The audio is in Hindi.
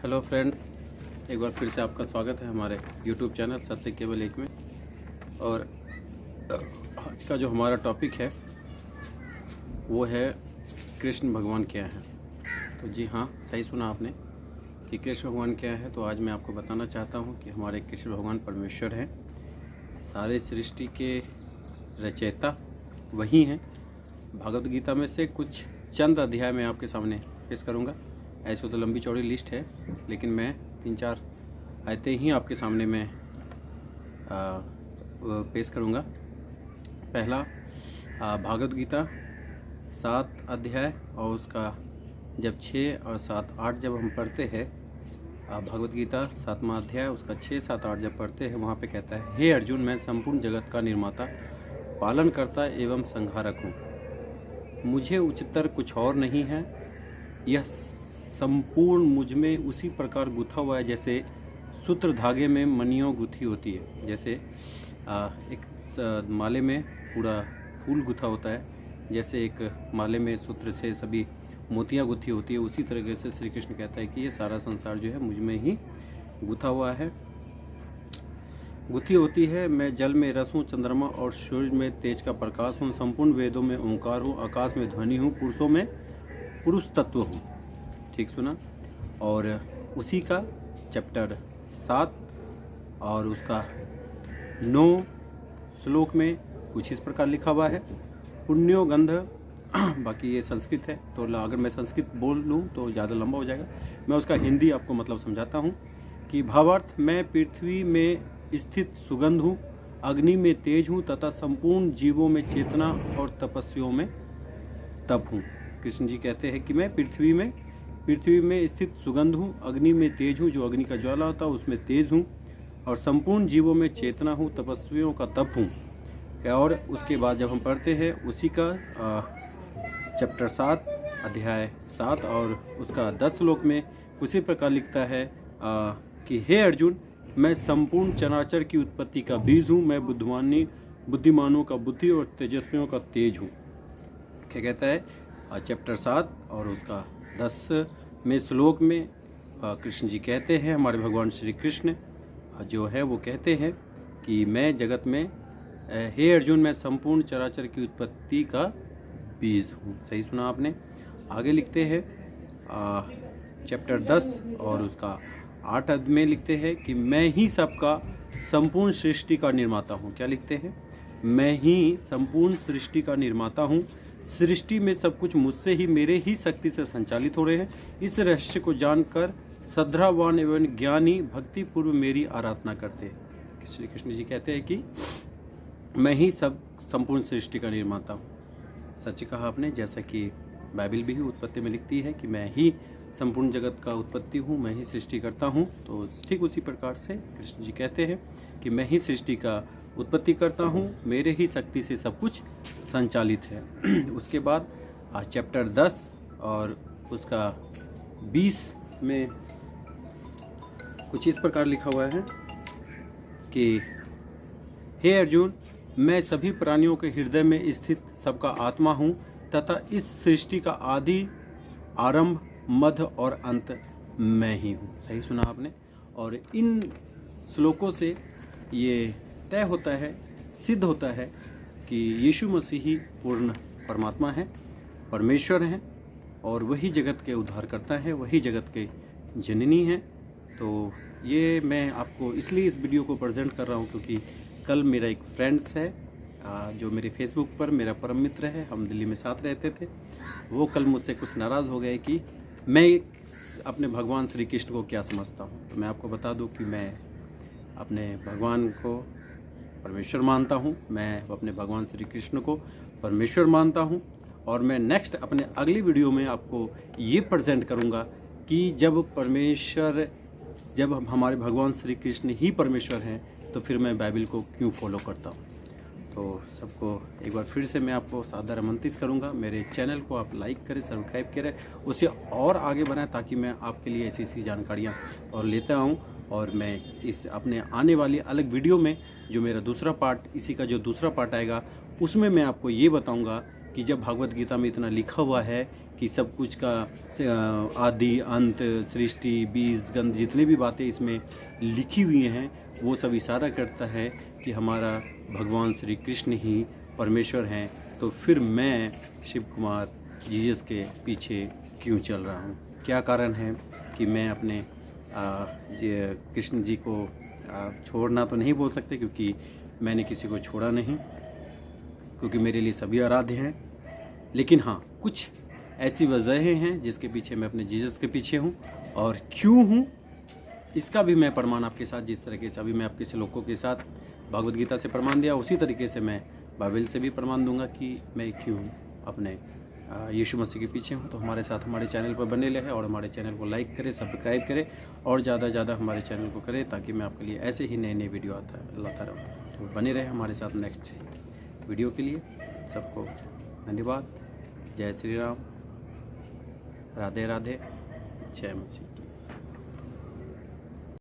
हेलो फ्रेंड्स, एक बार फिर से आपका स्वागत है हमारे YouTube चैनल सत्य केवल एक में। और आज का जो हमारा टॉपिक है वो है कृष्ण भगवान क्या हैं। तो जी हाँ, सही सुना आपने कि कृष्ण भगवान क्या है। तो आज मैं आपको बताना चाहता हूँ कि हमारे कृष्ण भगवान परमेश्वर हैं, सारे सृष्टि के रचयिता वही हैं। भगवद गीता में से कुछ चंद अध्याय मैं आपके सामने पेश करूँगा। ऐसे तो लंबी चौड़ी लिस्ट है, लेकिन मैं 3-4 आयतें ही आपके सामने मैं पेश करूँगा। पहला भागवत गीता 7 अध्याय, और उसका जब 6 और 7, 8 जब हम पढ़ते हैं, भागवत गीता 7वां अध्याय उसका 6, 7, 8 जब पढ़ते हैं, वहाँ पे कहता है, हे अर्जुन, मैं संपूर्ण जगत का निर्माता, पालनकर्ता एवं संहारक हूँ। मुझे उच्चतर कुछ और नहीं है। यह संपूर्ण मुझ में उसी प्रकार गुथा हुआ है जैसे सूत्र धागे में मणियों गुथी होती है। जैसे एक माले में पूरा फूल गुथा होता है, जैसे एक माले में सूत्र से सभी मोतियाँ गुथी होती है, उसी तरीके से श्री कृष्ण कहता है कि ये सारा संसार जो है मुझ में ही गुथा हुआ है, गुथी होती है। मैं जल में रस हूँ, चंद्रमा और सूर्य में तेज का प्रकाश हूँ, संपूर्ण वेदों में ओंकार हूँ, आकाश में ध्वनि हूँ, पुरुषों में पुरुष तत्व हूँ। ठीक सुना। और उसी का चैप्टर 7 और उसका 9 श्लोक में कुछ इस प्रकार लिखा हुआ है, पुण्यो गंध बाकी ये संस्कृत है, तो अगर मैं संस्कृत बोल लूँ तो ज़्यादा लंबा हो जाएगा। मैं उसका हिंदी आपको मतलब समझाता हूँ कि भावार्थ, मैं पृथ्वी में स्थित सुगंध हूँ, अग्नि में तेज हूँ तथा संपूर्ण जीवों में चेतना और तपस्वियों में तप हूँ। कृष्ण जी कहते हैं कि मैं पृथ्वी में स्थित सुगंध हूँ, अग्नि में तेज हूँ, जो अग्नि का ज्वाला होता है उसमें तेज हूँ, और संपूर्ण जीवों में चेतना हूँ, तपस्वियों का तप हूँ। और उसके बाद जब हम पढ़ते हैं उसी का चैप्टर 7 अध्याय 7 और उसका 10 श्लोक में उसी प्रकार लिखता है कि हे अर्जुन, मैं संपूर्ण चराचर की उत्पत्ति का बीज हूँ, मैं बुद्धिमानों का बुद्धि और तेजस्वियों का तेज हूँ। क्या कहता है चैप्टर 7 और उसका 10वें श्लोक में कृष्ण जी कहते हैं, हमारे भगवान श्री कृष्ण जो है वो कहते हैं कि मैं जगत में, हे अर्जुन, मैं संपूर्ण चराचर की उत्पत्ति का बीज हूँ। सही सुना आपने। आगे लिखते हैं चैप्टर 10 और उसका 8 में लिखते हैं कि मैं ही सबका संपूर्ण सृष्टि का निर्माता हूँ। क्या लिखते हैं? मैं ही संपूर्ण सृष्टि का निर्माता हूँ। सृष्टि में सब कुछ मुझसे ही, मेरे ही शक्ति से संचालित हो रहे हैं। इस रहस्य को जानकर श्रद्धावान एवं ज्ञानी भक्ति पूर्व मेरी आराधना करते हैं। श्री कृष्ण जी कहते हैं कि मैं ही संपूर्ण सृष्टि का निर्माता हूँ। सच कहा आपने, जैसा कि बाइबल भी उत्पत्ति में लिखती है कि मैं ही संपूर्ण जगत का उत्पत्ति हूँ, मैं ही सृष्टि करता हूँ। तो ठीक उसी प्रकार से कृष्ण जी कहते हैं कि मैं ही सृष्टि का उत्पत्ति करता हूँ, मेरे ही शक्ति से सब कुछ संचालित है। उसके बाद चैप्टर 10 और उसका 20 में कुछ इस प्रकार लिखा हुआ है कि हे अर्जुन, मैं सभी प्राणियों के हृदय में स्थित सबका आत्मा हूँ तथा इस सृष्टि का आदि, आरंभ, मध्य और अंत मैं ही हूँ। सही सुना आपने। और इन श्लोकों से ये तय होता है, सिद्ध होता है कि यीशु मसीह ही पूर्ण परमात्मा है, परमेश्वर हैं, और वही जगत के उद्धारकर्ता है, वही जगत के जननी हैं। तो ये मैं आपको इसलिए इस वीडियो को प्रेजेंट कर रहा हूँ क्योंकि कल मेरा एक फ्रेंड्स है जो मेरे फेसबुक पर मेरा परम मित्र है, हम दिल्ली में साथ रहते थे, वो कल मुझसे कुछ नाराज़ हो गए कि मैं अपने भगवान श्री कृष्ण को क्या समझता हूँ। तो मैं आपको बता दूँ कि मैं अपने भगवान को परमेश्वर मानता हूँ, मैं अपने भगवान श्री कृष्ण को परमेश्वर मानता हूँ। और मैं नेक्स्ट अपने अगली वीडियो में आपको ये प्रेजेंट करूँगा कि जब हमारे भगवान श्री कृष्ण ही परमेश्वर हैं तो फिर मैं बाइबल को क्यों फॉलो करता हूँ। तो सबको एक बार फिर से मैं आपको सादर आमंत्रित करूँगा, मेरे चैनल को आप लाइक करें, सब्सक्राइब करें, उसे और आगे बढ़ाएं ताकि मैं आपके लिए ऐसी जानकारियाँ और लेता आऊँ। और मैं इस अपने आने वाली अलग वीडियो में जो मेरा दूसरा पार्ट, इसी का जो दूसरा पार्ट आएगा, उसमें मैं आपको ये बताऊंगा कि जब भगवद गीता में इतना लिखा हुआ है कि सब कुछ का आदि अंत सृष्टि बीज गंध जितनी भी बातें इसमें लिखी हुई हैं वो सब इशारा करता है कि हमारा भगवान श्री कृष्ण ही परमेश्वर हैं। तो फिर मैं शिव कुमार जीसस के पीछे क्यों चल रहा हूँ? क्या कारण है कि मैं अपने कृष्ण जी को छोड़ना तो नहीं बोल सकते, क्योंकि मैंने किसी को छोड़ा नहीं, क्योंकि मेरे लिए सभी आराध्य हैं। लेकिन हाँ, कुछ ऐसी वजहें हैं जिसके पीछे मैं अपने जीसस के पीछे हूँ, और क्यों हूँ इसका भी मैं प्रमाण आपके साथ, जिस तरीके से अभी मैं आपके श्लोकों के साथ भगवद गीता से प्रमाण दिया, उसी तरीके से मैं बाइबल से भी प्रमाण दूंगा कि मैं क्यों अपने यीशु मसीह के पीछे हूँ। तो हमारे साथ हमारे चैनल पर बने रहे और हमारे चैनल को लाइक करें, सब्सक्राइब करें और ज़्यादा से ज़्यादा हमारे चैनल को करें, ताकि मैं आपके लिए ऐसे ही नए नए वीडियो लाता रहूँ। तो बने रहे हमारे साथ नेक्स्ट वीडियो के लिए। सबको धन्यवाद। जय श्री राम, राधे राधे, जय मसीह।